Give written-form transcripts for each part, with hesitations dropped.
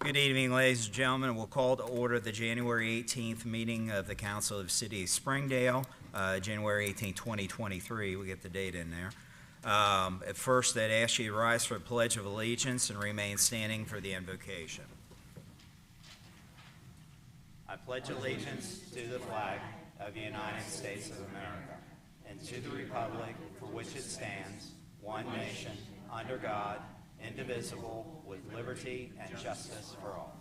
Good evening, ladies and gentlemen. We'll call to order the January 18th meeting of the Council of the City of Springdale, January 18, 2023. We get the date in there. At first, I'd ask you to rise for the Pledge of Allegiance and remain standing for the invocation. I pledge allegiance to the flag of the United States of America and to the republic for which it stands, one nation, under God, indivisible, with liberty and justice for all.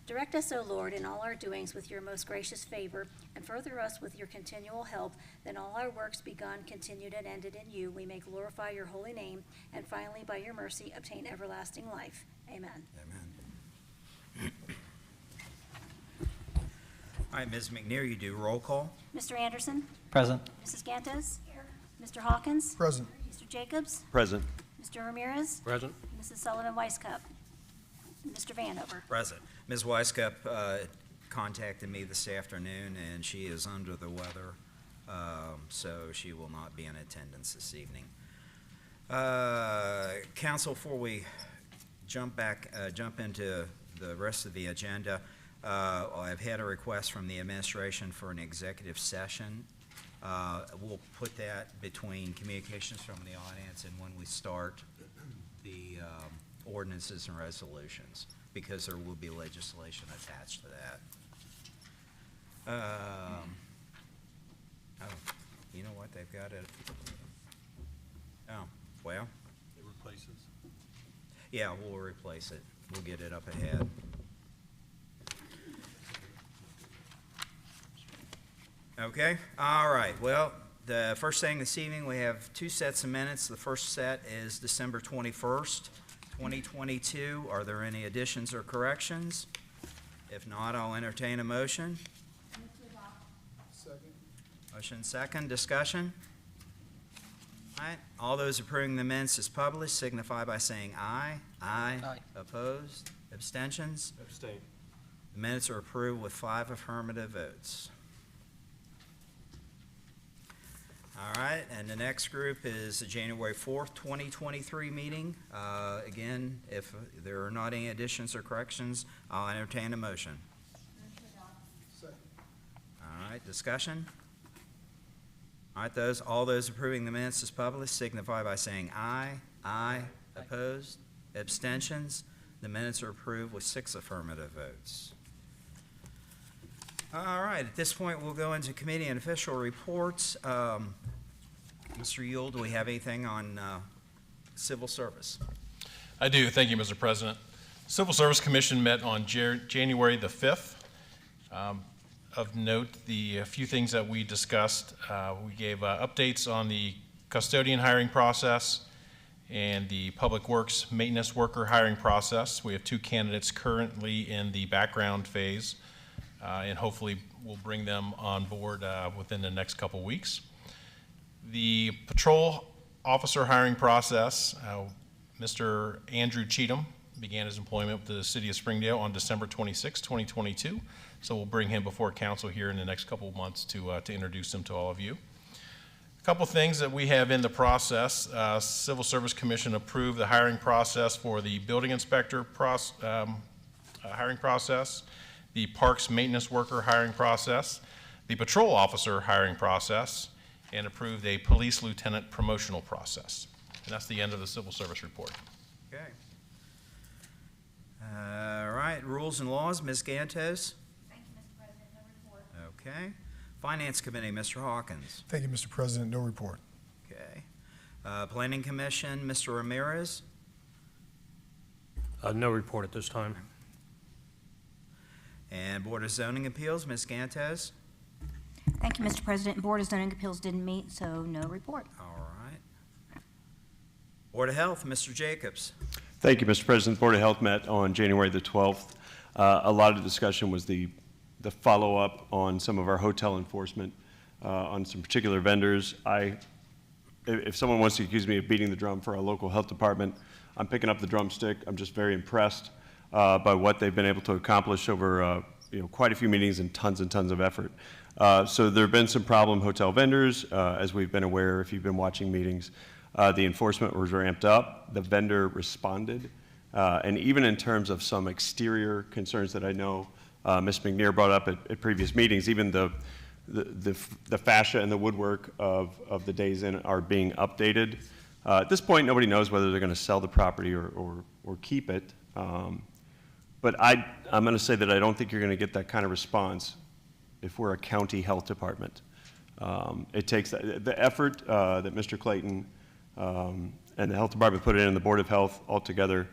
Direct us, O Lord, in all our doings with your most gracious favor, and further us with your continual help, that all our works begun, continued, and ended in you, we may glorify your holy name, and finally, by your mercy, obtain everlasting life. Amen. Amen. All right, Ms. McNear, you do roll call. Mr. Anderson? Present. Mrs. Gantes? Here. Mr. Hawkins? Present. Mr. Jacobs? Present. Mr. Ramirez? Present. Mrs. Sullivan-Weiskup? Mr. Vanover? Present. Ms. Weiskup contacted me this afternoon, and she is under the weather, so she will not be in attendance this evening. Council, before we jump into the rest of the agenda, I've had a request from the administration for an executive session. We'll put that between communications from the audience and when we start the ordinances and resolutions, because there will be legislation attached to that. Oh, you know what? They've got it. Oh, well. It replaces. Yeah, we'll replace it. We'll get it up ahead. Okay, all right. Well, the first thing this evening, we have two sets of minutes. The first set is December 21st, 2022. Are there any additions or corrections? If not, I'll entertain a motion. Second. Motion second. Discussion? All right. All those approving the minutes as published signify by saying aye. Aye. Aye. Opposed? Abstentions? Abstain. The minutes are approved with 5 affirmative votes. All right, and the next group is the January 4th, 2023 meeting. Again, if there are not any additions or corrections, I'll entertain a motion. Second. All right, discussion? All right, all those approving the minutes as published signify by saying aye. Aye. Opposed? Abstentions? The minutes are approved with 6 affirmative votes. All right, at this point, we'll go into committee and official reports. Mr. Yule, do we have anything on civil service? I do. Thank you, Mr. President. Civil Service Commission met on January the 5th. Of note, the few things that we discussed, we gave updates on the custodian hiring process and the public works maintenance worker hiring process. We have 2 candidates currently in the background phase, and hopefully we'll bring them on board within the next couple weeks. The patrol officer hiring process, Mr. Andrew Cheatham began his employment with the City of Springdale on December 26, 2022. So we'll bring him before council here in the next couple of months to introduce him to all of you. A couple things that we have in the process. Civil Service Commission approved the hiring process for the building inspector hiring process, the parks maintenance worker hiring process, the patrol officer hiring process, and approved a police lieutenant promotional process. And that's the end of the civil service report. Okay. All right, rules and laws, Ms. Gantes. Thank you, Mr. President. No report. Okay. Finance Committee, Mr. Hawkins. Thank you, Mr. President. No report. Okay. Planning Commission, Mr. Ramirez. No report at this time. And Board of Zoning Appeals, Ms. Gantes. Thank you, Mr. President. Board of Zoning Appeals didn't meet, so no report. All right. Board of Health, Mr. Jacobs. Thank you, Mr. President. The Board of Health met on January the 12th. A lot of discussion was the follow-up on some of our hotel enforcement on some particular vendors. If someone wants to accuse me of beating the drum for our local health department, I'm picking up the drumstick. I'm just very impressed by what they've been able to accomplish over quite a few meetings and tons of effort. So there have been some problem hotel vendors, as we've been aware if you've been watching meetings. The enforcement was ramped up. The vendor responded And even in terms of some exterior concerns that I know Ms. McNear brought up at previous meetings, even the fascia and the woodwork of the Days Inn are being updated. At this point, nobody knows whether they're going to sell the property or keep it. But I'm going to say that I don't think you're going to get that kind of response if we're a county health department. It takes the effort that Mr. Clayton and the health department put in, and the Board of Health altogether,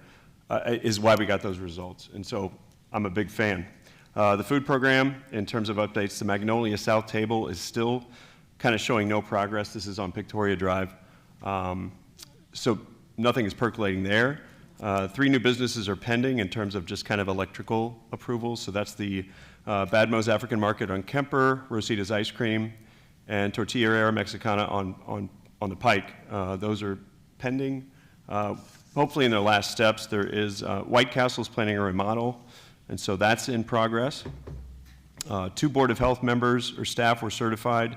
is why we got those results. And so I'm a big fan. The food program, in terms of updates, the Magnolia South table is still kind of showing no progress. This is on Victoria Drive. So nothing is percolating there. 3 new businesses are pending in terms of just kind of electrical approvals. So that's the Badmo's African Market on Kemper, Rosita's Ice Cream, and Tortilleria Mexicana on the Pike. Those are pending. Hopefully in their last steps. There is White Castle's planning a remodel, and so that's in progress. 2 Board of Health members or staff were certified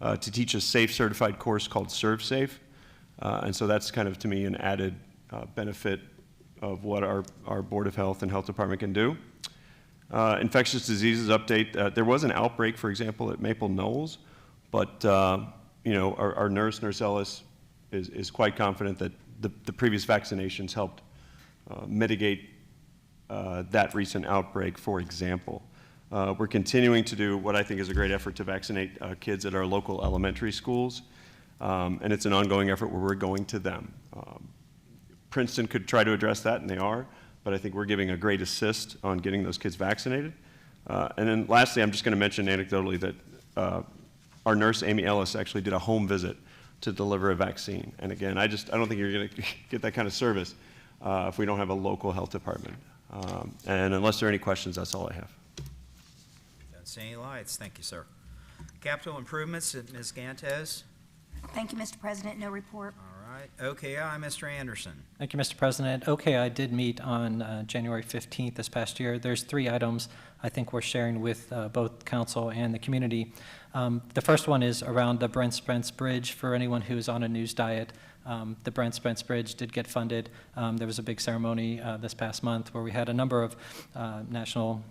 to teach a SAFE certified course called ServSafe. And so that's kind of, to me, an added benefit of what our Board of Health and Health Department can do. Infectious diseases update. There was an outbreak, for example, at Maple Knolls, but our nurse Ellis, is quite confident that the previous vaccinations helped mitigate that recent outbreak, for example. We're continuing to do what I think is a great effort to vaccinate kids at our local elementary schools, and it's an ongoing effort where we're going to them. Princeton could try to address that, and they are, but I think we're giving a great assist on getting those kids vaccinated. And then lastly, I'm just going to mention anecdotally that our nurse, Amy Ellis, actually did a home visit to deliver a vaccine. And again, I don't think you're going to get that kind of service if we don't have a local health department. And unless there are any questions, that's all I have. Don't see any lights. Thank you, sir. Capital improvements, Ms. Gantes. Thank you, Mr. President. No report. All right. OKI, Mr. Anderson. Thank you, Mr. President. OKI did meet on January 15th this past year. There's 3 items I think we're sharing with both council and the community. The first one is around the Brent Spence Bridge. For anyone who's on a news diet, the Brent Spence Bridge did get funded. There was a big ceremony this past month where we had a number of national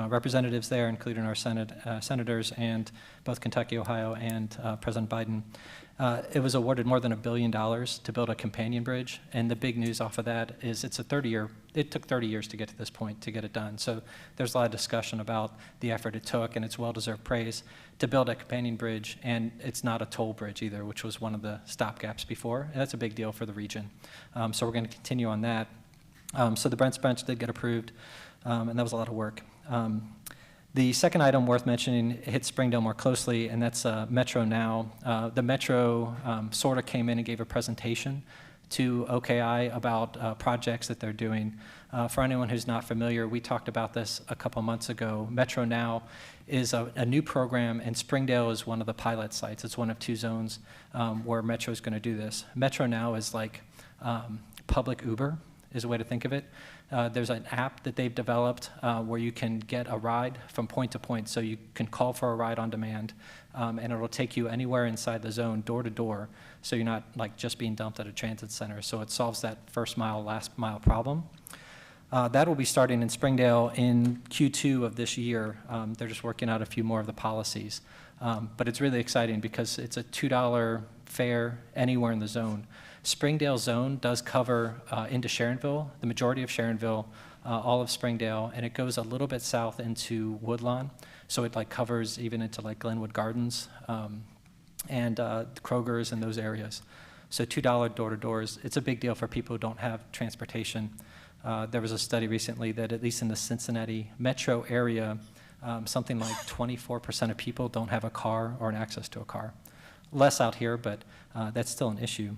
representatives there, including our senators and both Kentucky, Ohio, and President Biden. It was awarded more than $1 billion to build a companion bridge, and the big news off of that is it took 30 years to get to this point to get it done. So there's a lot of discussion about the effort it took, and it's well-deserved praise to build a companion bridge, and it's not a toll bridge either, which was one of the stopgaps before, and that's a big deal for the region. So we're going to continue on that. So the Brent Spence did get approved, and that was a lot of work. The second item worth mentioning hits Springdale more closely, and that's Metro Now. The Metro sort of came in and gave a presentation to OKI about projects that they're doing. For anyone who's not familiar, we talked about this a couple months ago. Metro Now is a new program, and Springdale is one of the pilot sites. It's one of 2 zones where Metro is going to do this. Metro Now is like public Uber, is a way to think of it. There's an app that they've developed where you can get a ride from point to point. So you can call for a ride on demand, and it'll take you anywhere inside the zone, door to door, so you're not like just being dumped at a transit center. So it solves that first mile, last mile problem. That will be starting in Springdale in Q2 of this year. They're just working out a few more of the policies. But it's really exciting because it's a $2 fare anywhere in the zone. Springdale zone does cover into Sharonville, the majority of Sharonville, all of Springdale, and it goes a little bit south into Woodlawn. So it like covers even into like Glenwood Gardens and Kroger's and those areas. So $2 door-to-doors, it's a big deal for people who don't have transportation. There was a study recently that at least in the Cincinnati metro area, something like 24% of people don't have a car or an access to a car. Less out here, but that's still an issue.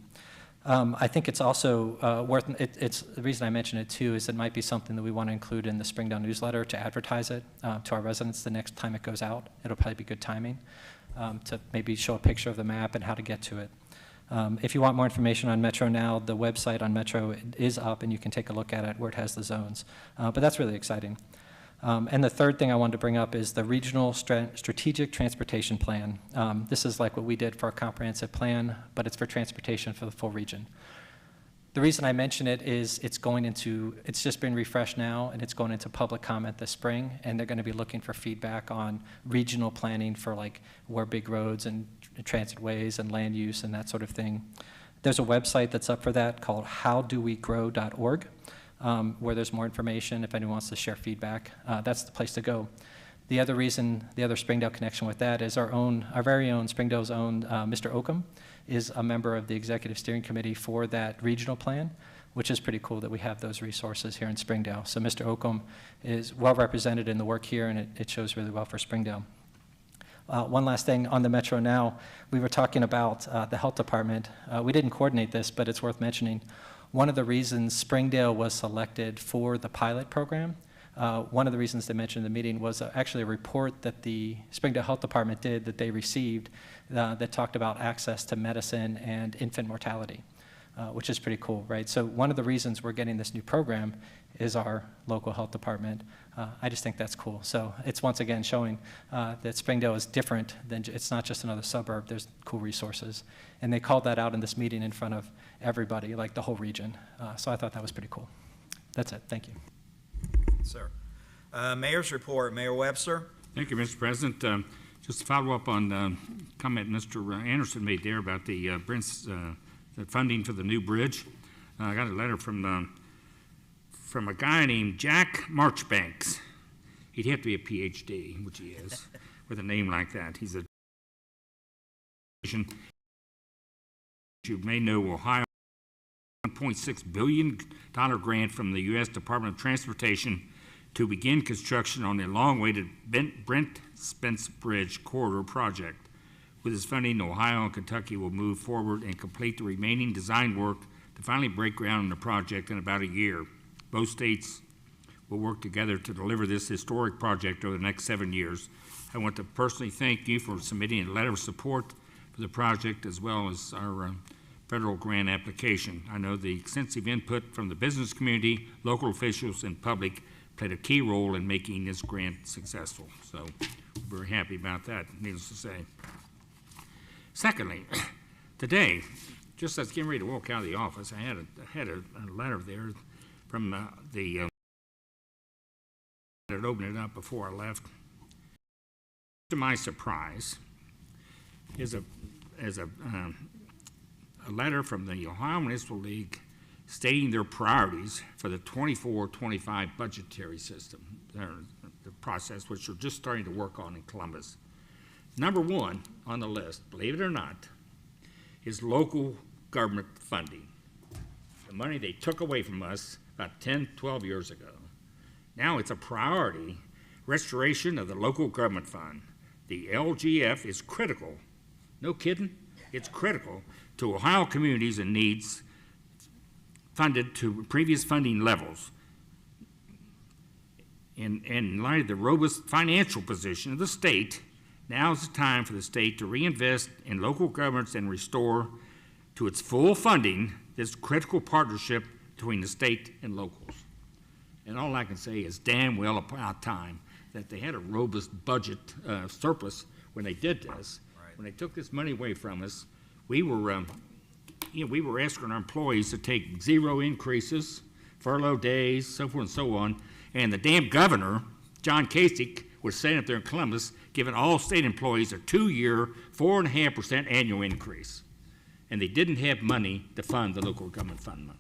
I think it's also the reason I mention it too is it might be something that we want to include in the Springdale newsletter to advertise it to our residents the next time it goes out. It'll probably be good timing to maybe show a picture of the map and how to get to it. If you want more information on Metro Now, the website on Metro is up and you can take a look at it where it has the zones. But that's really exciting. And the third thing I wanted to bring up is the Regional Strategic Transportation Plan. This is like what we did for our comprehensive plan, but it's for transportation for the full region. The reason I mention it is it's just been refreshed now, and it's going into public comment this spring, and they're going to be looking for feedback on regional planning for like where big roads and transit ways and land use and that sort of thing. There's a website that's up for that called howdowegrow.org, where there's more information if anyone wants to share feedback. That's the place to go. The other Springdale connection with that is our very own, Springdale's own Mr. Oakham is a member of the executive steering committee for that regional plan, which is pretty cool that we have those resources here in Springdale. So Mr. Oakham is well represented in the work here, and it shows really well for Springdale. One last thing on the Metro Now, we were talking about the health department. We didn't coordinate this, but it's worth mentioning. One of the reasons Springdale was selected for the pilot program, one of the reasons they mentioned in the meeting was actually a report that the Springdale Health Department did that they received that talked about access to medicine and infant mortality, which is pretty cool, right? So one of the reasons we're getting this new program is our local health department. I just think that's cool. So it's once again showing that Springdale is different than, it's not just another suburb, there's cool resources. And they called that out in this meeting in front of everybody, like the whole region. So I thought that was pretty cool. That's it, thank you. Sir. Mayor's report, Mayor Webster. Thank you, Mr. President. Just to follow up on the comment Mr. Anderson made there about the the funding for the new bridge. I got a letter from a guy named Jack Marchbanks. He'd have to be a PhD, which he is, with a name like that. He's a, you may know, Ohio $1.6 billion grant from the U.S. Department of Transportation to begin construction on the long-awaited Brent Spence Bridge corridor project. With this funding, Ohio and Kentucky will move forward and complete the remaining design work to finally break ground on the project in about a year. Both states will work together to deliver this historic project over the next 7 years. I want to personally thank you for submitting a letter of support for the project as well as our federal grant application. I know the extensive input from the business community, local officials, and public played a key role in making this grant successful. So we're very happy about that, needless to say. Secondly, today, just as I was getting ready to walk out of the office, I had a letter there from I had opened it up before I left. To my surprise, is a letter from the Ohio Municipal League stating their priorities for the 24-25 budgetary system, the process, which we're just starting to work on in Columbus. Number one on the list, believe it or not, is local government funding. The money they took away from us about 10, 12 years ago. Now it's a priority, restoration of the local government fund. The LGF is critical, no kidding, it's critical to Ohio communities and needs funded to previous funding levels. In light of the robust financial position of the state, now is the time for the state to reinvest in local governments and restore to its full funding this critical partnership between the state and locals. And all I can say is damn well about time that they had a robust budget surplus when they did this. Right. When they took this money away from us, we were asking our employees to take 0 increases, furlough days, so forth and so on. And the damn governor, John Kasich, was sitting up there in Columbus, giving all state employees a 2-year, 4.5% annual increase. And they didn't have money to fund the local government fund money.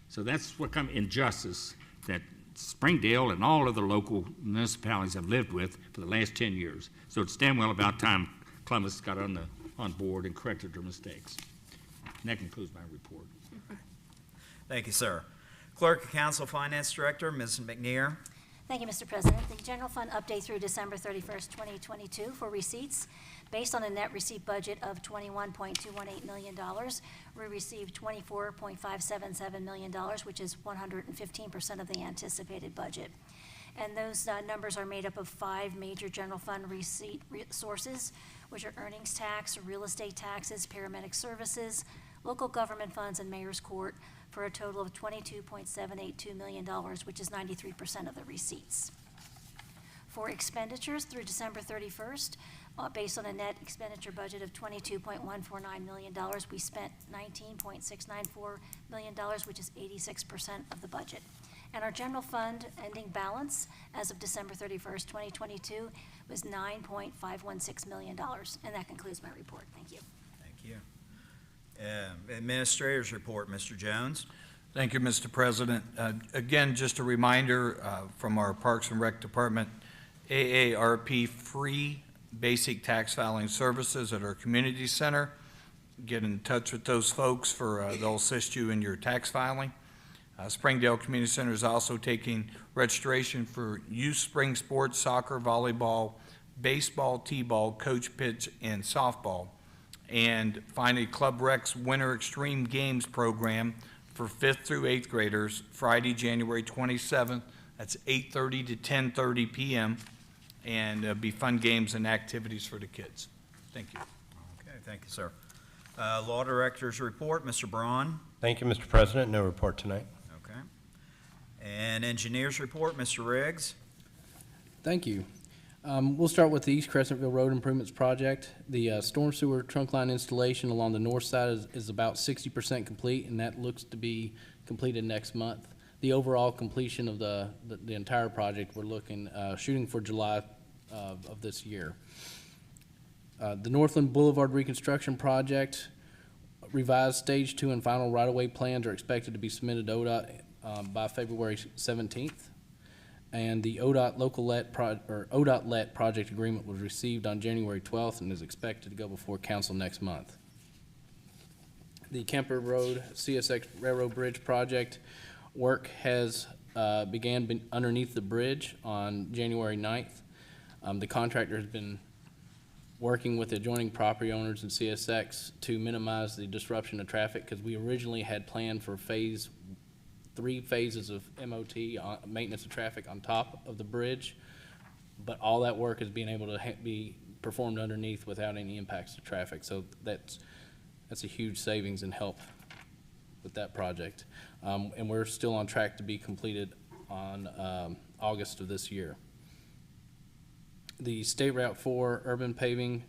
So that's what kind of injustice that Springdale and all other local municipalities have lived with for the last 10 years. So it's damn well about time Columbus got on board and corrected their mistakes. And that concludes my report. Thank you, sir. Clerk of Council Finance Director, Ms. McNear. Thank you, Mr. President. The general fund update through December 31st, 2022 for receipts. Based on a net receipt budget of $21.218 million, we received $24.577 million, which is 115% of the anticipated budget. And those numbers are made up of 5 major general fund receipt sources, which are earnings tax, real estate taxes, paramedic services, local government funds, and mayor's court, for a total of $22.782 million, which is 93% of the receipts. For expenditures through December 31st, Based on a net expenditure budget of $22.149 million, we spent $19.694 million, which is 86% of the budget. And our general fund ending balance as of December 31st, 2022 was $9.516 million. And that concludes my report. Thank you. Thank you. Administrator's report, Mr. Jones. Thank you, Mr. President. Again, just a reminder from our Parks and Rec Department, AARP free basic tax filing services at our community center. Get in touch with those folks they'll assist you in your tax filing. Springdale Community Center is also taking registration for youth spring sports, soccer, volleyball, baseball, t-ball, coach pitch, and softball. And finally, Club Rec's Winter Extreme Games program for 5th through 8th graders, Friday, January 27th. That's 8:30 to 10:30 p.m. And be fun games and activities for the kids. Thank you. Okay, thank you, sir. Law Director's report, Mr. Braun. Thank you, Mr. President. No report tonight. Okay. And Engineer's report, Mr. Riggs. Thank you. We'll start with the East Crescentville Road Improvements Project. The storm sewer trunk line installation along the north side is about 60% complete, and that looks to be completed next month. The overall completion of the entire project, we're shooting for July of this year. The Northland Boulevard Reconstruction Project, revised Stage 2 and final right-of-way plans are expected to be submitted to ODOT by February 17th. And the ODOT-LET project agreement was received on January 12th and is expected to go before council next month. The Kemper Road CSX Railroad Bridge project work has began underneath the bridge on January 9th. The contractor has been working with adjoining property owners and CSX to minimize the disruption of traffic, because we originally had planned for 3 phases of MOT, maintenance of traffic on top of the bridge, but all that work is being able to be performed underneath without any impacts to traffic. So that's a huge savings and help with that project. And we're still on track to be completed on August of this year. The State Route 4 urban paving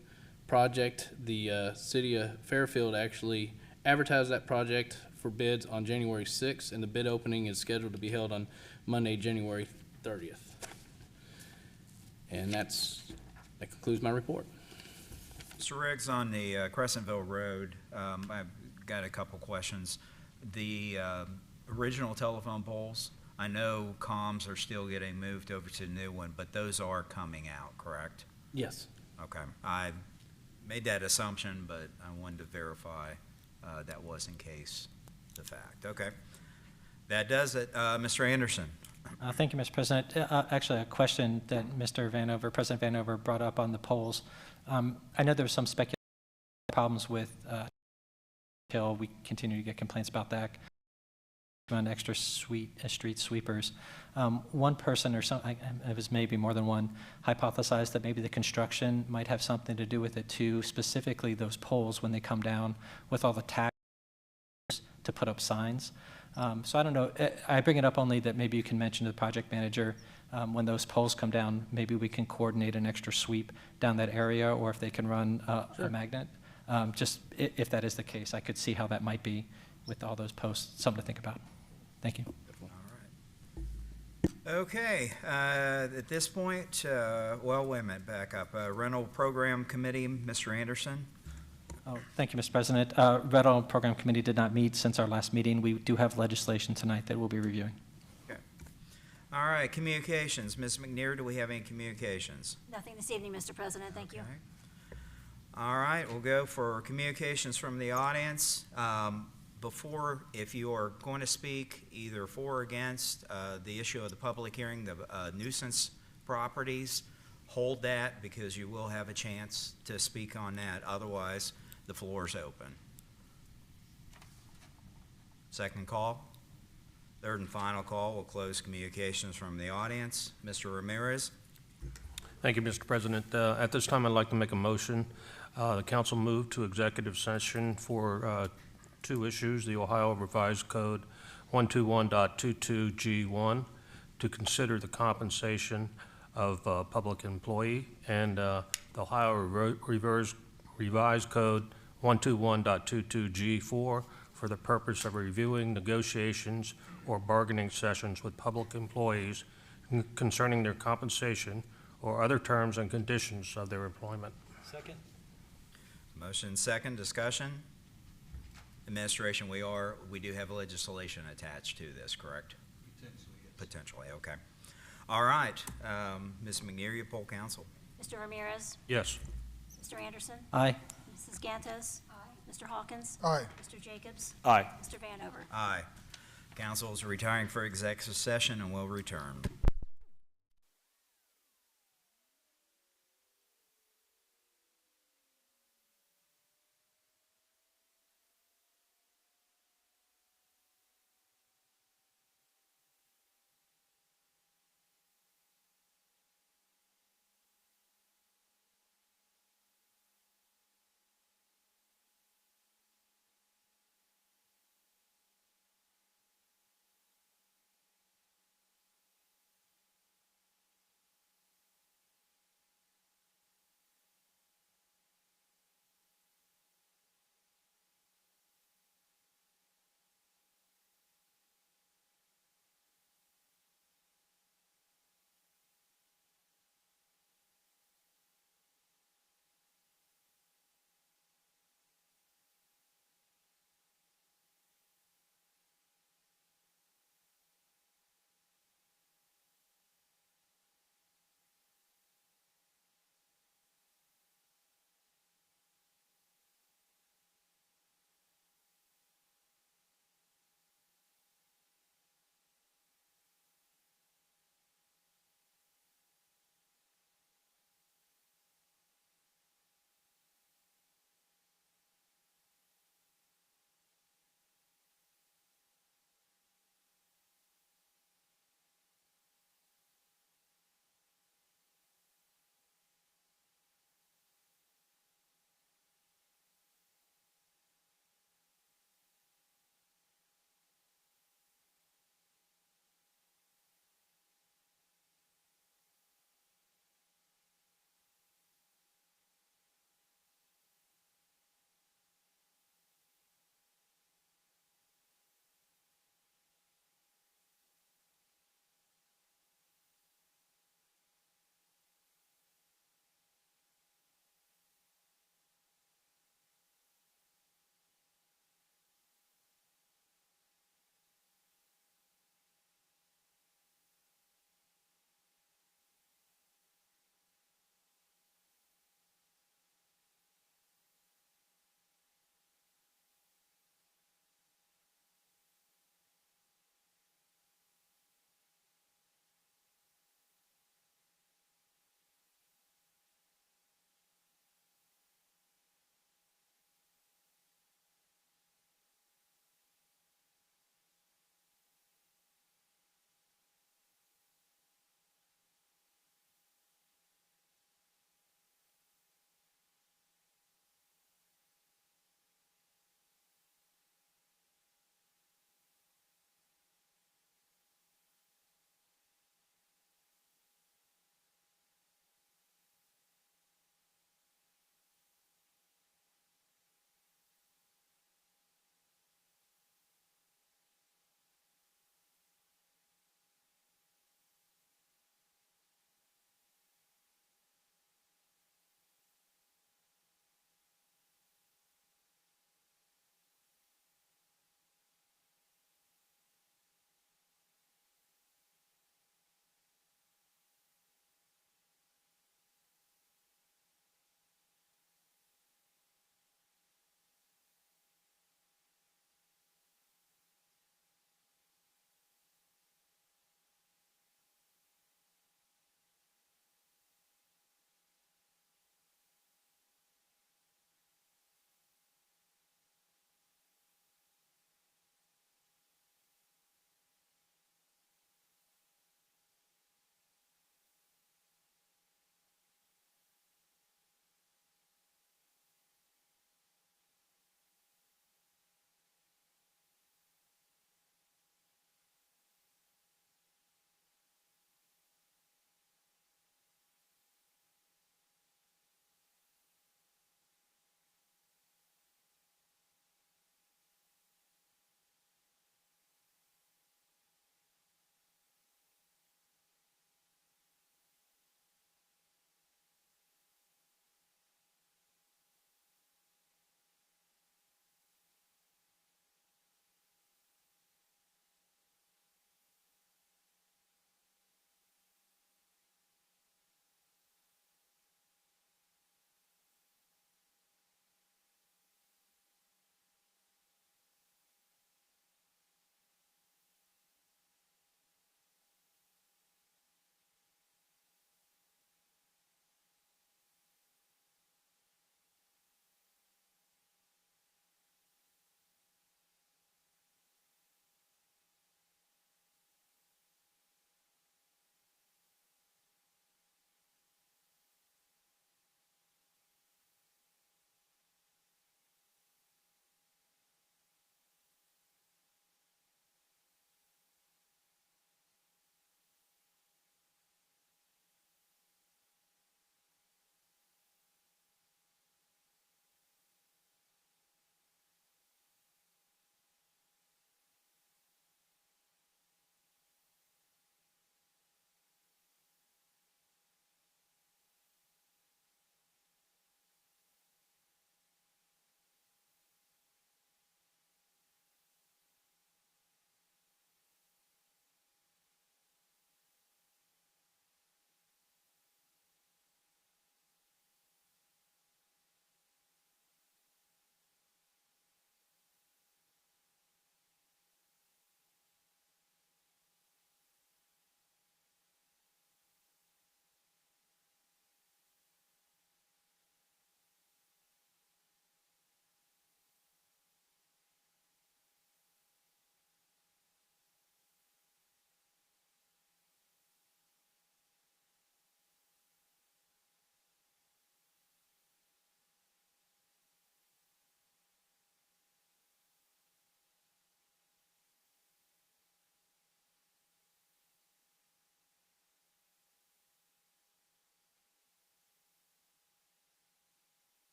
project, the city of Fairfield actually advertised that project for bids on January 6th, and the bid opening is scheduled to be held on Monday, January 30th. And that concludes my report. Mr. Riggs, on the Crescentville Road, I've got a couple questions. The original telephone poles, I know comms are still getting moved over to the new one, but those are coming out, correct? Yes. Okay. I made that assumption, but I wanted to verify that was in case the fact. Okay. That does it. Mr. Anderson. Thank you, Mr. President. Actually, a question that President Vanover brought up on the polls. I know there was some speculation problems with Hill. We continue to get complaints about that. On extra street sweepers. One person, or it was maybe more than one, hypothesized that maybe the construction might have something to do with it too, specifically those poles when they come down with all the tags to put up signs. So I don't know, I bring it up only that maybe you can mention to the project manager when those poles come down, maybe we can coordinate an extra sweep down that area, or if they can run a magnet. Just if that is the case, I could see how that might be with all those posts, something to think about. Thank you. All right. Okay. At this point, well, wait a minute, back up. Rental Program Committee, Mr. Anderson. Oh, thank you, Mr. President. Rental Program Committee did not meet since our last meeting. We do have legislation tonight that we'll be reviewing. Okay. All right, communications. Ms. McNear, do we have any communications? Nothing this evening, Mr. President. Thank you. All right, we'll go for communications from the audience. If you are going to speak either for or against the issue of the public hearing, the nuisance properties, hold that, because you will have a chance to speak on that. Otherwise, the floor is open. Second call. Third and final call, we'll close communications from the audience. Mr. Ramirez. Thank you, Mr. President. At this time, I'd like to make a motion. The council moved to executive session for 2 issues, the Ohio Revised Code 121.22G1, to consider the compensation of public employee and the Ohio Revised Code 121.22G4 for the purpose of reviewing negotiations or bargaining sessions with public employees concerning their compensation or other terms and conditions of their employment. Second. Motion second, discussion. Administration, we do have legislation attached to this, correct? Potentially, okay. All right, Ms. McNear, you poll council. Mr. Ramirez? Yes. Mr. Anderson? Aye. Mrs. Gantos? Mr. Hawkins? Aye. Mr. Jacobs? Aye. Mr. Vanover? Aye. Council is retiring for executive session and will return.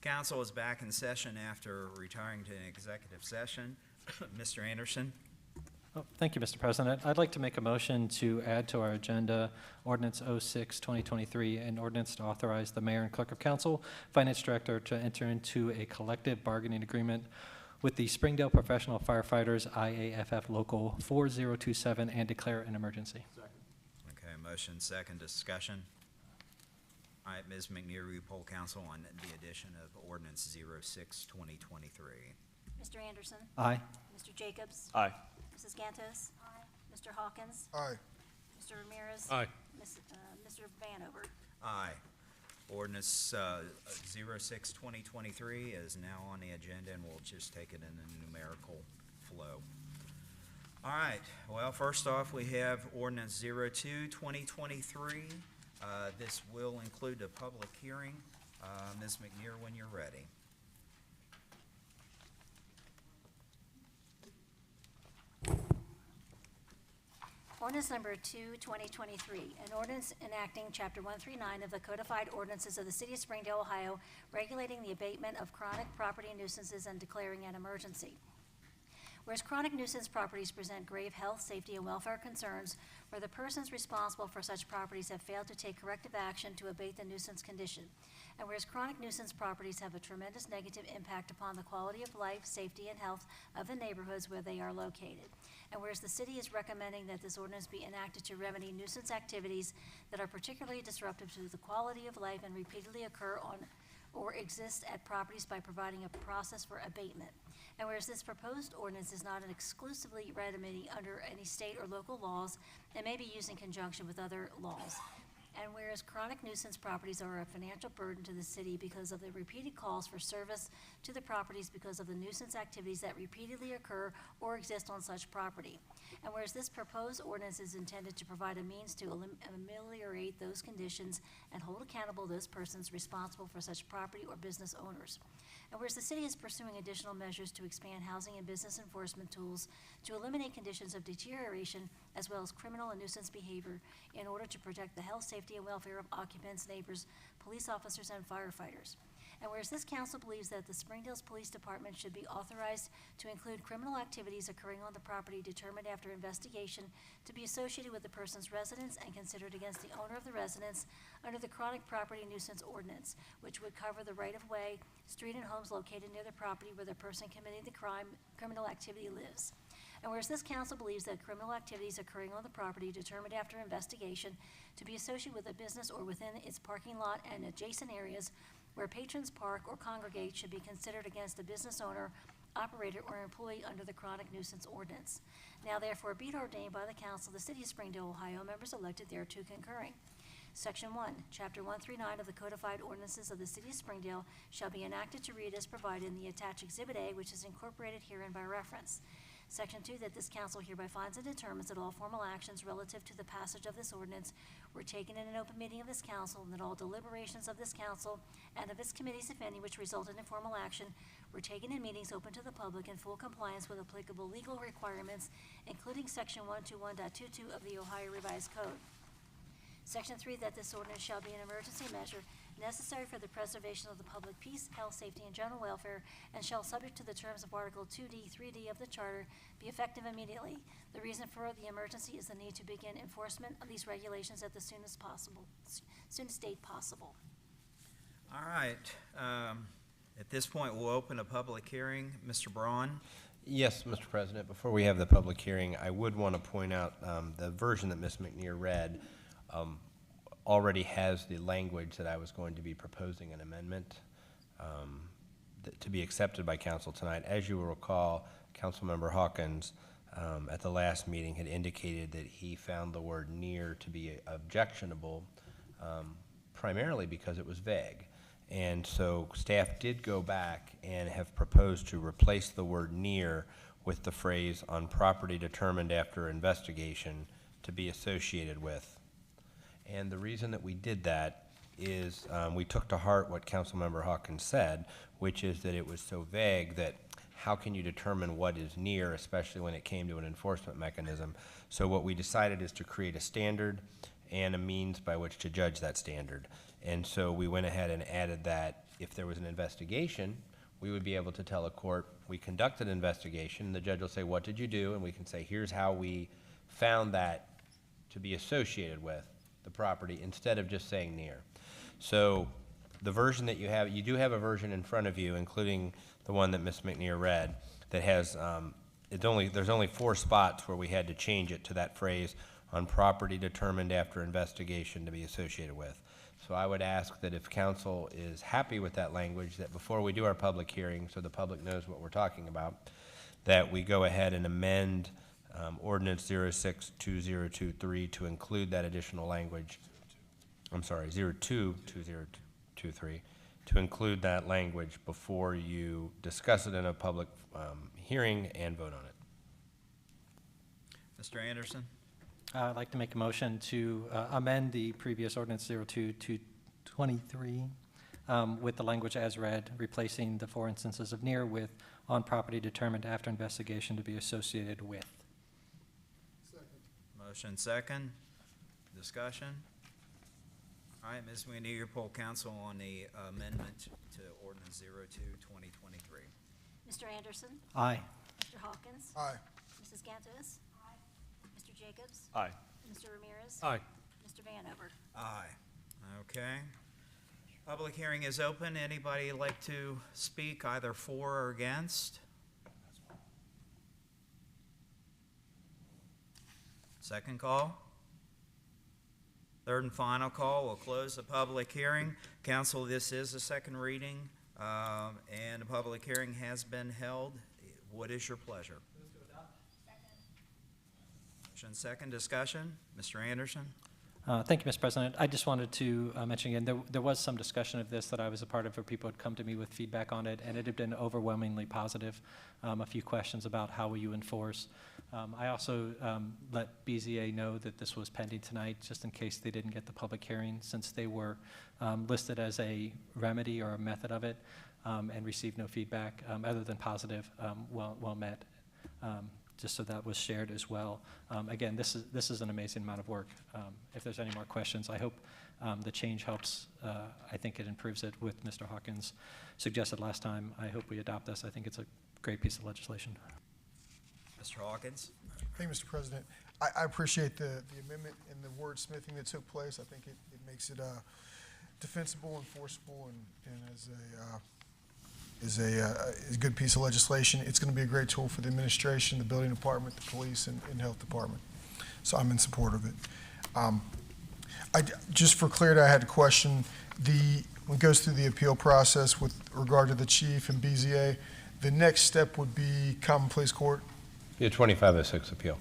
Council is back in session after retiring to an executive session. Mr. Anderson? Oh, thank you, Mr. President. I'd like to make a motion to add to our agenda Ordinance 06-2023, an ordinance to authorize the mayor and clerk of council, finance director to enter into a collective bargaining agreement with the Springdale Professional Firefighters IAFF Local 4027 and declare an emergency. Okay, motion second, discussion. All right, Ms. McNear, will you poll council on the addition of ordinance 06-2023? Mr. Anderson? Aye. Mr. Jacobs? Aye. Mrs. Gantos? Aye. Mr. Hawkins? Aye. Mr. Ramirez? Aye. Mr. Vanover? Aye. Ordinance 06-2023 is now on the agenda, and we'll just take it in a numerical flow. All right, well, first off, we have ordinance 02-2023. This will include a public hearing. Ms. McNear, when you're ready. Ordinance number 2-2023, an ordinance enacting Chapter 139 of the Codified Ordinances of the City of Springdale, Ohio, regulating the abatement of chronic property nuisances and declaring an emergency. Whereas chronic nuisance properties present grave health, safety, and welfare concerns, where the persons responsible for such properties have failed to take corrective action to abate the nuisance condition, and whereas chronic nuisance properties have a tremendous negative impact upon the quality of life, safety, and health of the neighborhoods where they are located, and whereas the city is recommending that this ordinance be enacted to remedy nuisance activities that are particularly disruptive to the quality of life and repeatedly occur on or exist at properties by providing a process for abatement. And whereas this proposed ordinance is not an exclusively remedy under any state or local laws, it may be used in conjunction with other laws. And whereas chronic nuisance properties are a financial burden to the city because of the repeated calls for service to the properties because of the nuisance activities that repeatedly occur or exist on such property. And whereas this proposed ordinance is intended to provide a means to ameliorate those conditions and hold accountable those persons responsible for such property or business owners. And whereas the city is pursuing additional measures to expand housing and business enforcement tools to eliminate conditions of deterioration as well as criminal and nuisance behavior in order to protect the health, safety, and welfare of occupants, neighbors, police officers, and firefighters. And whereas this council believes that the Springdale Police Department should be authorized to include criminal activities occurring on the property determined after investigation to be associated with the person's residence and considered against the owner of the residence under the Chronic Property Nuisance Ordinance, which would cover the right-of-way, street, and homes located near the property where the person committing the criminal activity lives. And whereas this council believes that criminal activities occurring on the property determined after investigation to be associated with a business or within its parking lot and adjacent areas where patrons park or congregate should be considered against the business owner, operator, or employee under the Chronic Nuisance Ordinance. Now therefore be it ordained by the council of the City of Springdale, Ohio, members elected thereto concurring. Section 1, Chapter 139 of the Codified Ordinances of the City of Springdale shall be enacted to read as provided in the attached Exhibit A, which is incorporated herein by reference. Section 2, that this council hereby finds and determines that all formal actions relative to the passage of this ordinance were taken in an open meeting of this council, and that all deliberations of this council and of its committees, if any, which resulted in formal action, were taken in meetings open to the public in full compliance with applicable legal requirements, including Section 121.22 of the Ohio Revised Code. Section 3, that this ordinance shall be an emergency measure necessary for the preservation of the public peace, health, safety, and general welfare, and shall, subject to the terms of Article 2D, 3D of the Charter, be effective immediately. The reason for the emergency is the need to begin enforcement of these regulations at the soonest date possible. All right. At this point, we'll open a public hearing. Mr. Braun? Yes, Mr. President. Before we have the public hearing, I would want to point out the version that Ms. McNear read already has the language that I was going to be proposing an amendment to be accepted by council tonight. As you will recall, Councilmember Hawkins at the last meeting had indicated that he found the word near to be objectionable primarily because it was vague. And so staff did go back and have proposed to replace the word near with the phrase on property determined after investigation to be associated with. And the reason that we did that is we took to heart what Councilmember Hawkins said, which is that it was so vague that how can you determine what is near, especially when it came to an enforcement mechanism. So what we decided is to create a standard and a means by which to judge that standard. And so we went ahead and added that if there was an investigation, we would be able to tell a court, we conducted an investigation, and the judge will say, what did you do? And we can say, here's how we found that to be associated with the property, instead of just saying near. So the version that you do have a version in front of you, including the one that Ms. McNear read, that has, there's only 4 spots where we had to change it to that phrase, on property determined after investigation to be associated with. So I would ask that if council is happy with that language, that before we do our public hearing, so the public knows what we're talking about, that we go ahead and amend ordinance 062023 to include that additional language. I'm sorry, 022023, to include that language before you discuss it in a public hearing and vote on it. Mr. Anderson? I'd like to make a motion to amend the previous ordinance 02223 with the language as read, replacing the 4 instances of near with on property determined after investigation to be associated with. Motion second. Discussion? All right, Ms. McNear, your poll council on the amendment to ordinance 02-2023. Mr. Anderson? Aye. Mr. Hawkins? Aye. Mrs. Gantos? Aye. Mr. Jacobs? Aye. Mr. Ramirez? Aye. Mr. Vanover? Aye. Okay. Public hearing is open. Anybody like to speak either for or against? Second call? Third and final call. We'll close the public hearing. Council, this is a second reading, and the public hearing has been held. What is your pleasure? Motion second. Discussion? Mr. Anderson? Thank you, Mr. President. I just wanted to mention again, there was some discussion of this that I was a part of where people had come to me with feedback on it, and it had been overwhelmingly positive. A few questions about how will you enforce. I also let BZA know that this was pending tonight, just in case they didn't get the public hearing, since they were listed as a remedy or a method of it, and received no feedback other than positive, well met. Just so that was shared as well. Again, this is an amazing amount of work. If there's any more questions, I hope the change helps. I think it improves it with Mr. Hawkins suggested last time. I hope we adopt this. I think it's a great piece of legislation. Mr. Hawkins? Thank you, Mr. President. I appreciate the amendment and the wordsmithing that took place. I think it makes it defensible, enforceable, and is a good piece of legislation. It's going to be a great tool for the administration, the building department, the police, and health department. So I'm in support of it. Just for clarity, I had a question. When it goes through the appeal process with regard to the chief and BZA, the next step would be common pleas court? The 2506 appeal.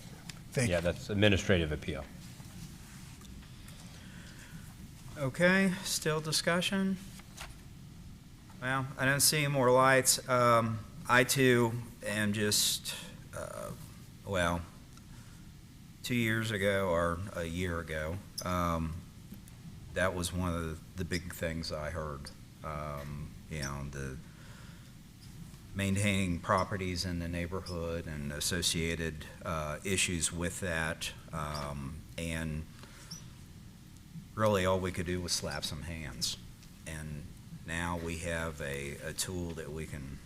Thank you. Yeah, that's administrative appeal. Okay, still discussion? Well, I don't see any more lights. I too am just, 2 years ago or a year ago, that was one of the big things I heard. The maintaining properties in the neighborhood and associated issues with that. And really all we could do was slap some hands. And now we have a tool that we can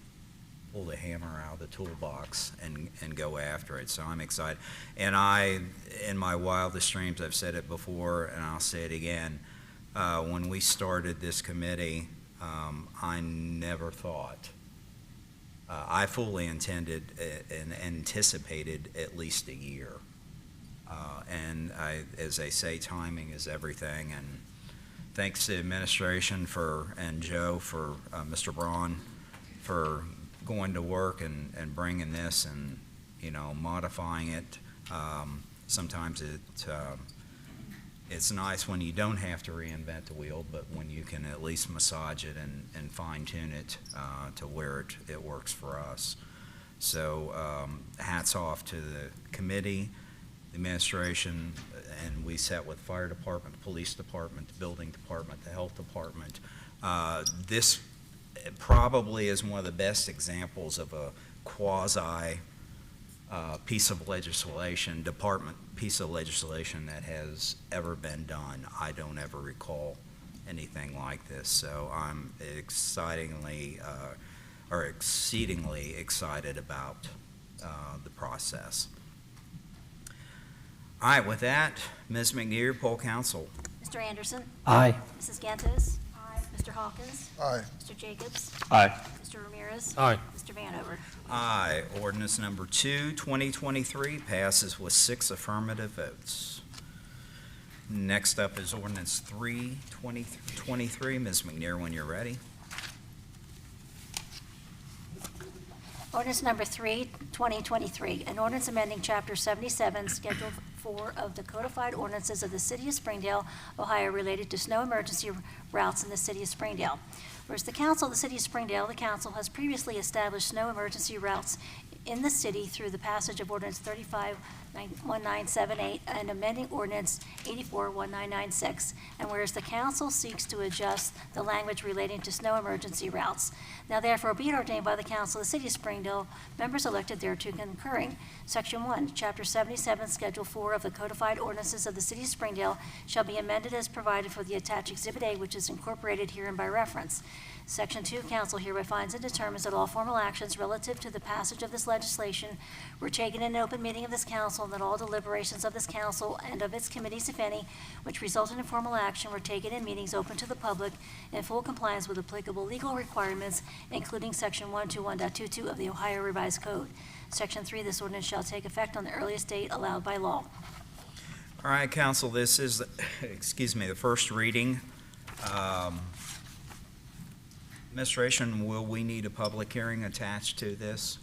pull the hammer out of the toolbox and go after it. So I'm excited. And in my wildest dreams, I've said it before and I'll say it again, when we started this committee, I never thought, I fully intended and anticipated at least a year. And as they say, timing is everything. And thanks to the administration and Joe for Mr. Braun for going to work and bringing this and modifying it. Sometimes it's nice when you don't have to reinvent the wheel, but when you can at least massage it and fine tune it to where it works for us. So hats off to the committee, the administration, and we sat with fire department, the police department, the building department, the health department. This probably is one of the best examples of a quasi piece of legislation, department piece of legislation that has ever been done. I don't ever recall anything like this. So I'm exceedingly excited about the process. All right, with that, Ms. McNear, poll council. Mr. Anderson? Aye. Mrs. Gantos? Aye. Mr. Hawkins? Aye. Mr. Jacobs? Aye. Mr. Ramirez? Aye. Mr. Vanover? Aye. Ordinance number 2, 2023 passes with 6 affirmative votes. Next up is ordinance 3, 2023. Ms. McNear, when you're ready. Ordinance number 3, 2023, an ordinance amending Chapter 77, Schedule 4 of the Codified Ordinances of the City of Springdale, Ohio, related to snow emergency routes in the City of Springdale. Whereas the Council of the City of Springdale, the Council has previously established snow emergency routes in the city through the passage of Ordinance 35-1978 and amending Ordinance 84-1996. And whereas the Council seeks to adjust the language relating to snow emergency routes. Now therefore be it ordained by the Council of the City of Springdale, members elected thereto concurring. Section 1, Chapter 77, Schedule 4 of the Codified Ordinances of the City of Springdale shall be amended as provided for the attached Exhibit A, which is incorporated herein by reference. Section 2, Council hereby finds and determines that all formal actions relative to the passage of this legislation were taken in an open meeting of this council, and that all deliberations of this council and of its committees, if any, which resulted in formal action were taken in meetings open to the public in full compliance with applicable legal requirements, including Section 121.22 of the Ohio Revised Code. Section 3, this ordinance shall take effect on the earliest date allowed by law. All right, council, this is, the first reading. Administration, will we need a public hearing attached to this?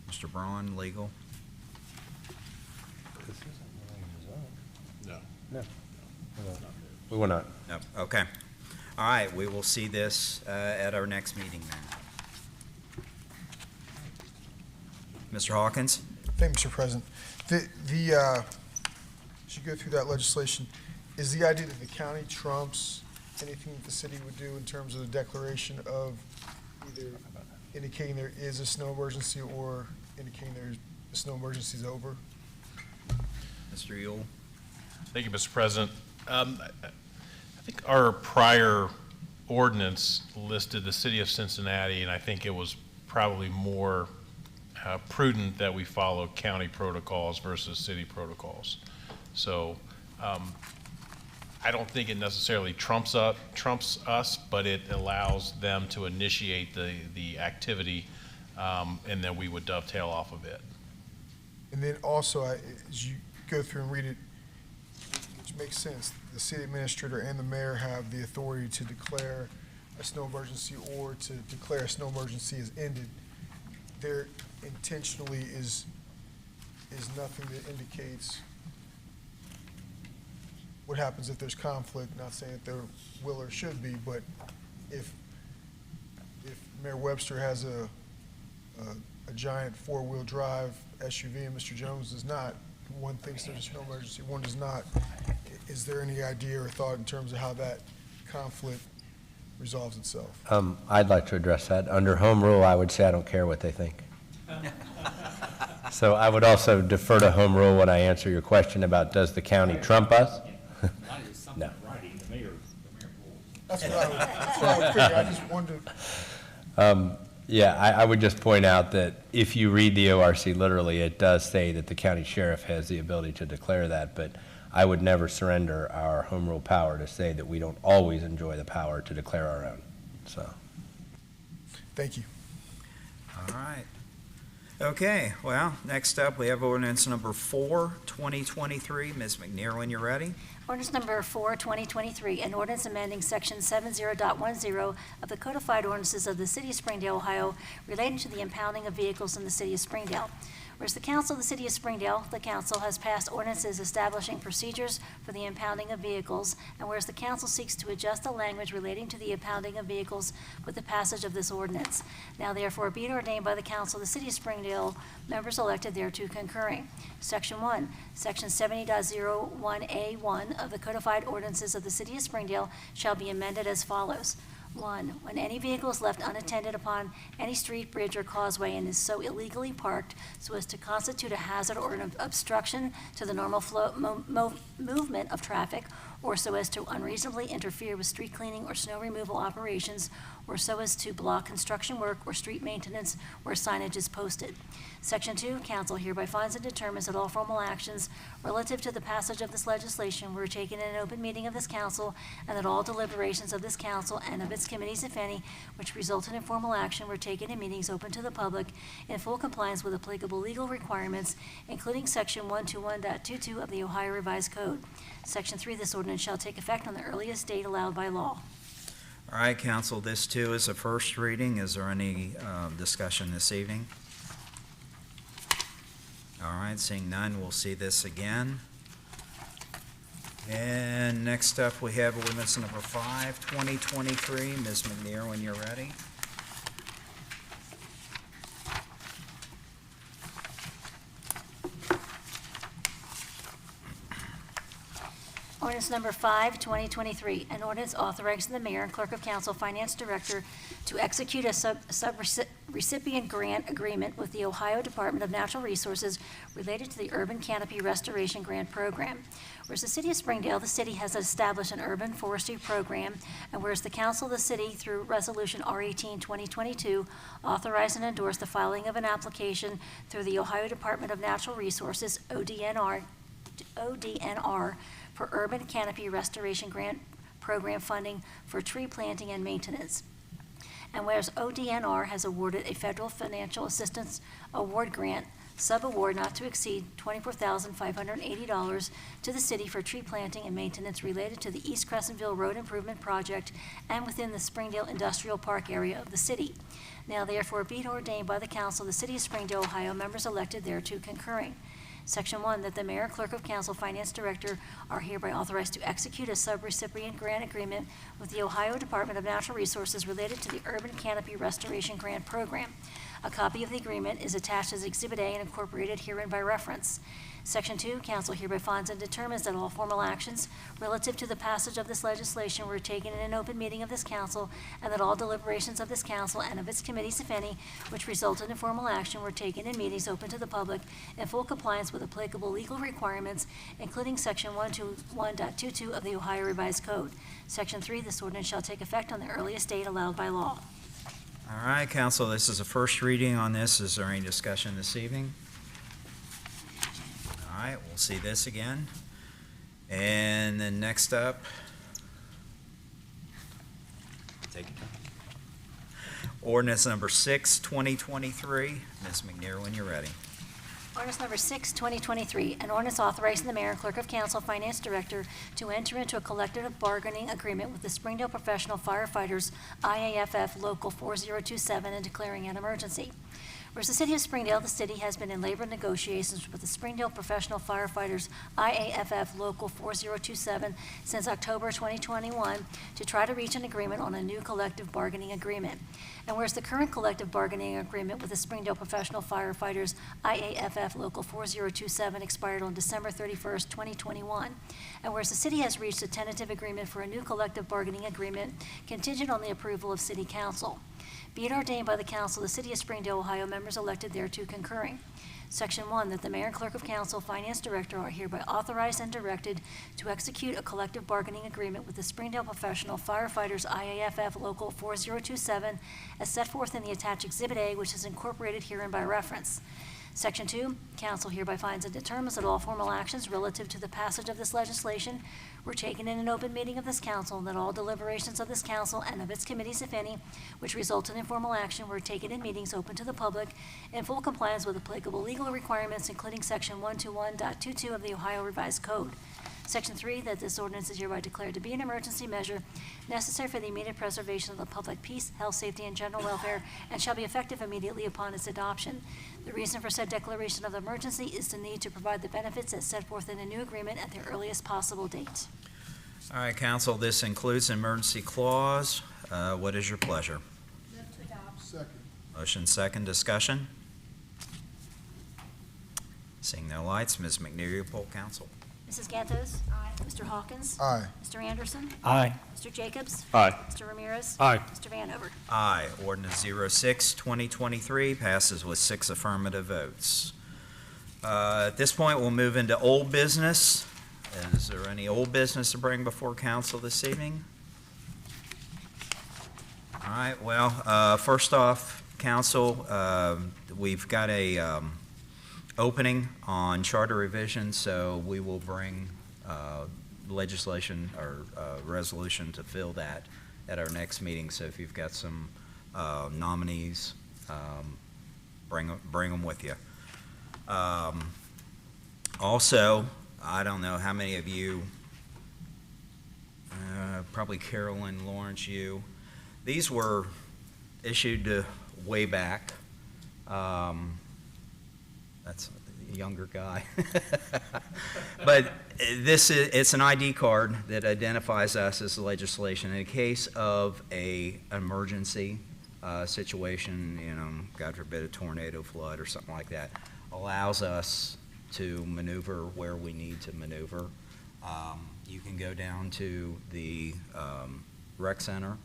Mr. Braun, legal? No. We will not. No, okay. All right, we will see this at our next meeting then. Mr. Hawkins? Thank you, Mr. President. As you go through that legislation, is the idea that the county trumps anything that the city would do in terms of the declaration of either indicating there is a snow emergency or indicating the snow emergency is over? Mr. Yule? Thank you, Mr. President. I think our prior ordinance listed the city of Cincinnati, and I think it was probably more prudent that we follow county protocols versus city protocols. So I don't think it necessarily trumps us, but it allows them to initiate the activity, and then we would dovetail off of it. And then also, as you go through and read it, which makes sense, the city administrator and the mayor have the authority to declare a snow emergency or to declare a snow emergency as ended. There intentionally is nothing that indicates what happens if there's conflict. Not saying that there will or should be, but if Mayor Webster has a giant four-wheel drive SUV and Mr. Jones does not, one thinks there's a snow emergency, one does not, is there any idea or thought in terms of how that conflict resolves itself? I'd like to address that. Under home rule, I would say I don't care what they think. So I would also defer to home rule when I answer your question about does the county trump us? No. That's what I would figure. I just wanted to. Yeah, I would just point out that if you read the ORC literally, it does say that the county sheriff has the ability to declare that, but I would never surrender our home rule power to say that we don't always enjoy the power to declare our own, so. Thank you. All right. Okay, well, next up, we have ordinance number 4, 2023. Ms. McNear, when you're ready. Ordinance number 4, 2023, an ordinance amending section 70.10 of the Codified Ordinances of the City of Springdale, Ohio, relating to the impounding of vehicles in the City of Springdale. Whereas the Council of the City of Springdale, the Council has passed ordinances establishing procedures for the impounding of vehicles, and whereas the Council seeks to adjust the language relating to the impounding of vehicles with the passage of this ordinance. Now therefore be it ordained by the Council of the City of Springdale, members elected thereto concurring. Section 1, Section 70.01A1 of the Codified Ordinances of the City of Springdale shall be amended as follows. 1, when any vehicle is left unattended upon any street, bridge, or causeway and is so illegally parked so as to constitute a hazard or an obstruction to the normal movement of traffic, or so as to unreasonably interfere with street cleaning or snow removal operations, or so as to block construction work or street maintenance where signage is posted. Section 2, council hereby finds and determines that all formal actions relative to the passage of this legislation were taken in an open meeting of this council, and that all deliberations of this council and of its committees, if any, which resulted in formal action were taken in meetings open to the public in full compliance with applicable legal requirements, including Section 121.22 of the Ohio Revised Code. Section 3, this ordinance shall take effect on the earliest date allowed by law. All right, council, this too is a first reading. Is there any discussion this evening? All right, seeing none, we'll see this again. And next up, we have ordinance number 5, 2023. Ms. McNear, when you're ready. Ordinance number 5, 2023, an ordinance authorizing the mayor and clerk of council, finance director to execute a sub-recipient grant agreement with the Ohio Department of Natural Resources related to the Urban Canopy Restoration Grant Program. Whereas the city of Springdale, the city has established an urban forestry program, and whereas the council of the city, through resolution R18, 2022, authorized and endorsed the filing of an application through the Ohio Department of Natural Resources, ODNR, for Urban Canopy Restoration Grant Program funding for tree planting and maintenance. And whereas ODNR has awarded a federal financial assistance award grant, sub-award not to exceed $24,580 to the city for tree planting and maintenance related to the East Crescentville Road Improvement Project and within the Springdale Industrial Park area of the city. Now therefore be it ordained by the council of the city of Springdale, Ohio, members elected thereto concurring. Section 1, that the mayor, clerk of council, finance director are hereby authorized to execute a sub-recipient grant agreement with the Ohio Department of Natural Resources related to the Urban Canopy Restoration Grant Program. A copy of the agreement is attached as Exhibit A and incorporated herein by reference. Section 2, council hereby finds and determines that all formal actions relative to the passage of this legislation were taken in an open meeting of this council, and that all deliberations of this council and of its committees, if any, which resulted in formal action were taken in meetings open to the public in full compliance with applicable legal requirements, including Section 121.22 of the Ohio Revised Code. Section 3, this ordinance shall take effect on the earliest date allowed by law. All right, council, this is a first reading on this. Is there any discussion this evening? All right, we'll see this again. And then next up, take it. Ordinance number 6, 2023. Ms. McNear, when you're ready. Ordinance number 6, 2023, an ordinance authorizing the mayor and clerk of council, finance director to enter into a collective bargaining agreement with the Springdale Professional Firefighters, IAFF Local 4027, and declaring an emergency. Whereas the city of Springdale, the city has been in labor negotiations with the Springdale Professional Firefighters, IAFF Local 4027, since October 2021 to try to reach an agreement on a new collective bargaining agreement. And whereas the current collective bargaining agreement with the Springdale Professional Firefighters, IAFF Local 4027, expired on December 31st, 2021. And whereas the city has reached a tentative agreement for a new collective bargaining agreement contingent on the approval of city council. Be it ordained by the council of the city of Springdale, Ohio, members elected thereto concurring. Section 1, that the mayor and clerk of council, finance director are hereby authorized and directed to execute a collective bargaining agreement with the Springdale Professional Firefighters, IAFF Local 4027, as set forth in the attached Exhibit A, which is incorporated herein by reference. Section 2, council hereby finds and determines that all formal actions relative to the passage of this legislation were taken in an open meeting of this council, and that all deliberations of this council and of its committees, if any, which resulted in formal action were taken in meetings open to the public in full compliance with applicable legal requirements, including Section 121.22 of the Ohio Revised Code. Section 3, that this ordinance is hereby declared to be an emergency measure necessary for the immediate preservation of the public peace, health, safety, and general welfare, and shall be effective immediately upon its adoption. The reason for said declaration of emergency is the need to provide the benefits as set forth in a new agreement at the earliest possible date. All right, council, this includes an emergency clause. What is your pleasure? Move to adopt. Second. Motion second, discussion. Seeing no lights, Ms. McNear, you poll council. Mrs. Gatos? Aye. Mr. Hawkins? Aye. Mr. Anderson? Aye. Mr. Jacobs? Aye. Mr. Ramirez? Aye. Mr. Vanover? Aye. Ordinance 06-2023 passes with 6 affirmative votes. At this point, we'll move into old business. Is there any old business to bring before council this evening? All right, well, first off, council, we've got a opening on charter revision, so we will bring legislation or resolution to fill that at our next meeting. So if you've got some nominees, bring them with you. Also, I don't know how many of you, probably Carolyn, Lawrence, you, these were issued way back. That's a younger guy. But it's an ID card that identifies us as the legislation. In case of an emergency situation, God forbid a tornado, flood, or something like that, allows us to maneuver where we need to maneuver. You can go down to the rec center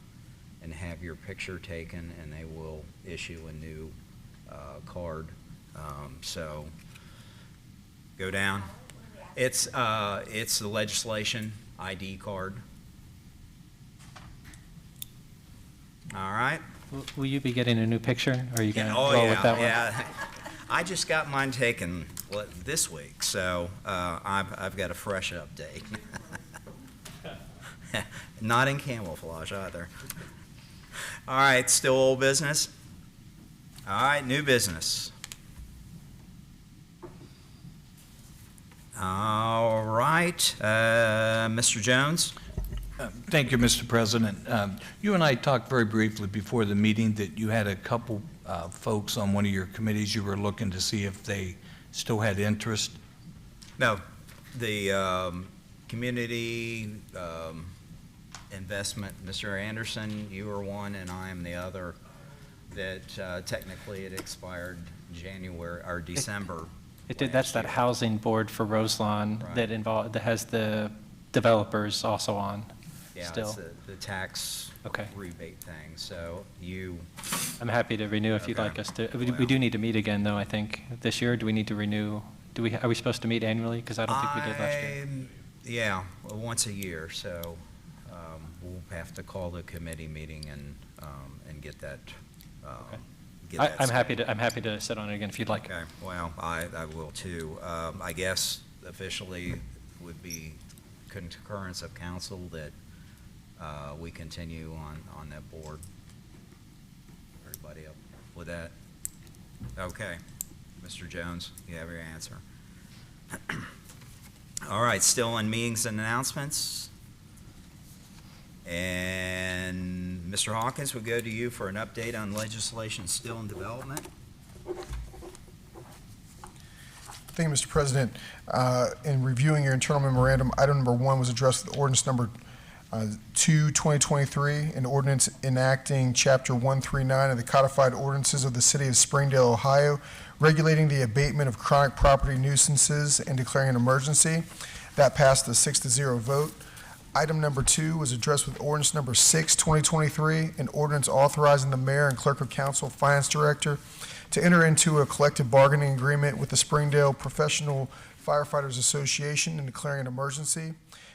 and have your picture taken, and they will issue a new card. So go down. It's the legislation ID card. All right. Will you be getting a new picture, or are you going to Oh, roll yeah, with that one? yeah. I just got mine taken this week, so I've got a fresh update. Not in camouflage either. All right, still old business? All right, new business. All right, Mr. Jones? Thank you, Mr. President. You and I talked very briefly before the meeting that you had a couple folks on one of your committees you were looking to see if they still had interest. No, the community investment, Mr. Anderson, you were one and I am the other, that technically it expired January or December. It did, that's that housing board for Roselawn Right. that has the developers also on Yeah, still. it's the tax Okay. rebate thing, so you, I'm happy to renew if you'd Okay. like us to. We Well. do need to meet again, though, I think, this year. Do we need to renew? Are we supposed to meet annually? Because I don't think we did last year. Yeah, well, once a year, so we'll have to call the committee meeting and get that, Okay. get that I'm happy to sit on it again if you'd like. Okay, well, I will too. I guess officially would be concurrence of council that we continue on that board. Everybody up with that? Okay, Mr. Jones, you have your answer. All right, still on meetings and announcements. And Mr. Hawkins, we'll go to you for an update on legislation still in development. Thank you, Mr. President. In reviewing your internal memorandum, item number 1 was addressed with ordinance number 2, 2023, an ordinance enacting Chapter 139 of the codified ordinances of the City of Springdale, Ohio, regulating the abatement of chronic property nuisances and declaring an emergency. That passed a 6-0 vote. Item number 2 was addressed with ordinance number 6, 2023, an ordinance authorizing the mayor and clerk of council, finance director, to enter into a collective bargaining agreement with the Springdale Professional Firefighters Association and declaring an emergency.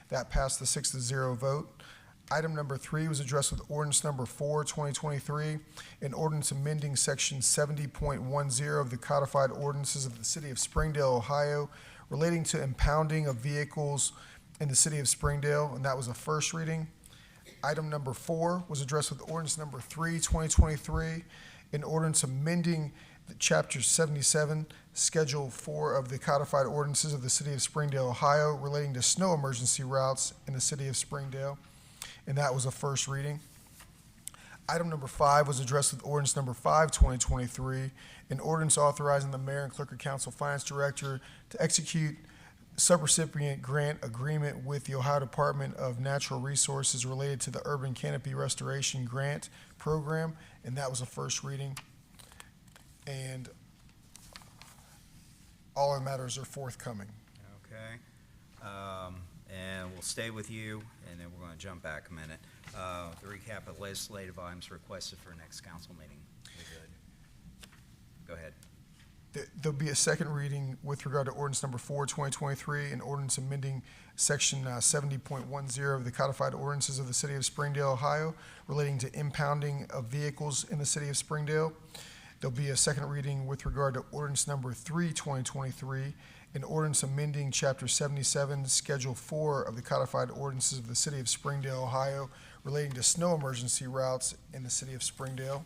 That passed the 6-0 vote. Item number 3 was addressed with ordinance number 4, 2023, an ordinance amending section 70.10 of the codified ordinances of the City of Springdale, Ohio, relating to impounding of vehicles in the City of Springdale, and that was a first reading. Item number 4 was addressed with ordinance number 3, 2023, an ordinance amending the Chapter 77, Schedule 4 of the codified ordinances of the City of Springdale, Ohio, relating to snow emergency routes in the City of Springdale, and that was a first reading. Item number 5 was addressed with ordinance number 5, 2023, an ordinance authorizing the mayor and clerk of council, finance director to execute subrecipient grant agreement with the Ohio Department of Natural Resources related to the Urban Canopy Restoration Grant Program, and that was a first reading. And all our matters are forthcoming. Okay. And we'll stay with you, and then we're going to jump back a minute. The recap of legislative items requested for next council meeting. We're good. Go ahead. There'll be a second reading with regard to ordinance number 4, 2023, an ordinance amending section 70.10 of the codified ordinances of the city of Springdale, Ohio, relating to impounding of vehicles in the city of Springdale. There'll be a second reading with regard to ordinance number 3, 2023, an ordinance amending chapter 77, schedule 4 of the codified ordinances of the city of Springdale, Ohio, relating to snow emergency routes in the city of Springdale.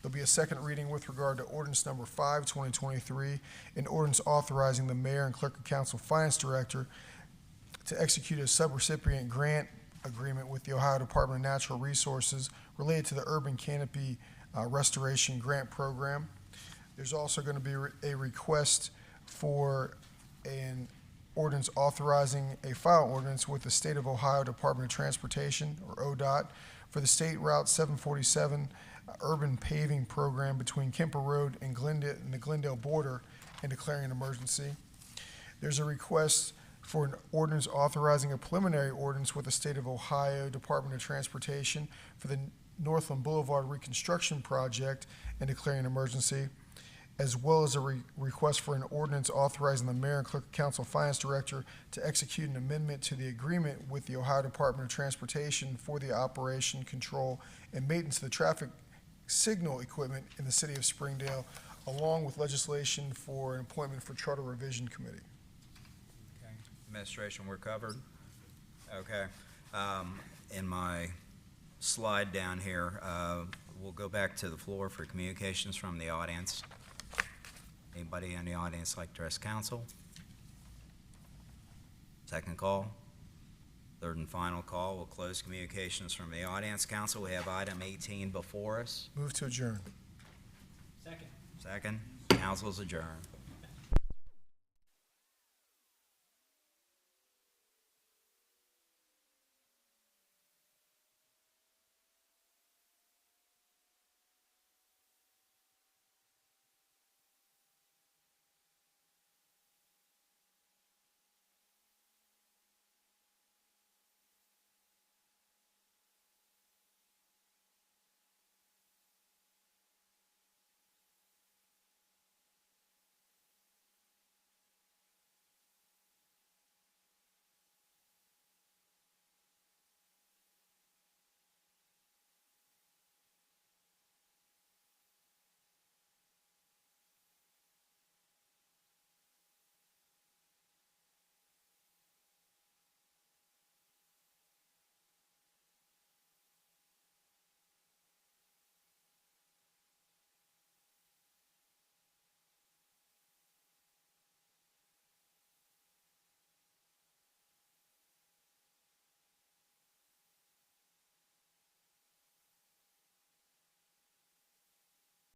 There'll be a second reading with regard to ordinance number 5, 2023, an ordinance authorizing the mayor and clerk of council finance director to execute a subrecipient grant agreement with the Ohio Department of Natural Resources related to the urban canopy restoration grant program. There's also going to be a request for an ordinance authorizing a file ordinance with the State of Ohio Department of Transportation, or ODOT, for the State Route 747 urban paving program between Kemper Road and the Glendale border, and declaring an emergency. There's a request for an ordinance authorizing a preliminary ordinance with the State of Ohio Department of Transportation for the Northland Boulevard reconstruction project and declaring an emergency, as well as a request for an ordinance authorizing the mayor and clerk of council finance director to execute an amendment to the agreement with the Ohio Department of Transportation for the operation, control, and maintenance of the traffic signal equipment in the city of Springdale, along with legislation for an appointment for Charter Revision Committee. Okay. Administration, we're covered. Okay. In my slide down here, we'll go back to the floor for communications from the audience. Anybody in the audience like to address council? Second call. Third and final call. We'll close communications from the audience. Council, we have item 18 before us. Move to adjourn. Second. Second. Council's adjourned.